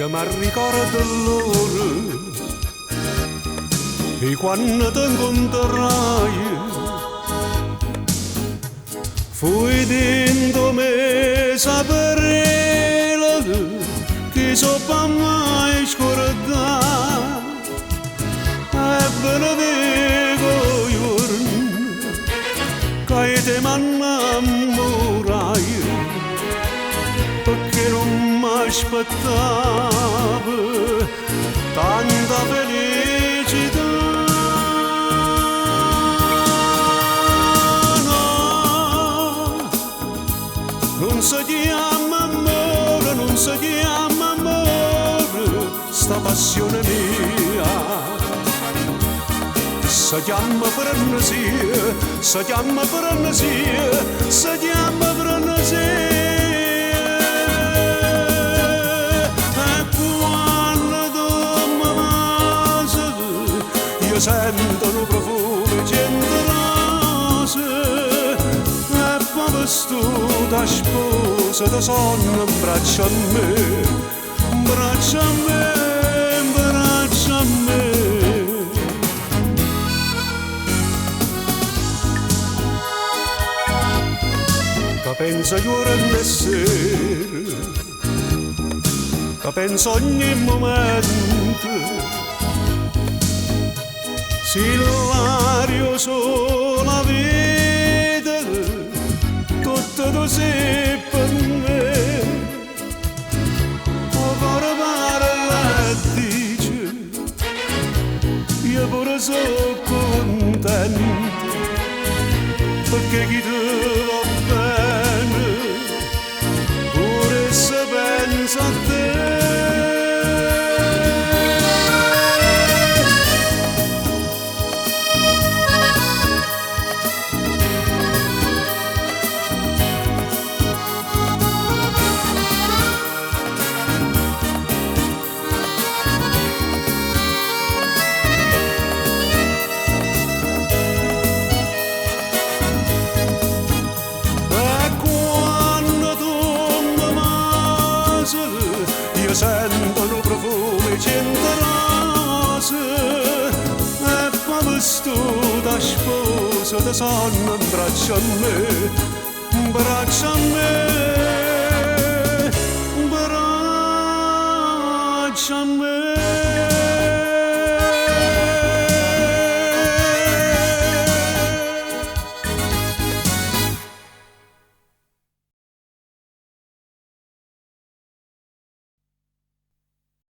mi ricordo l'ora e quando ti incontrai fui dentro me sapere che so per mai scordare e ve lo dico giorni che te m'innamorai perché non mi aspettavo tanta felicità. No, non si chiama amore, non si chiama amore, sta passione mia. Si chiama frenesia, si chiama frenesia, si chiama frenesia. Sento un profumo generoso e poi vestuta sposa da sonno in braccio a me, in braccio a me, in braccio a me. Che penso giorno e sera, che penso ogni momento. Se l'aria sola vede, tutto tu sei per me. O cuore parla e dice, io pure sono contento, perché chi ti va bene, pure se pensa a te. Io sento un profumo generoso e poi vestuta sposa da sonno in braccio a me, in braccio a me, in braccio a me.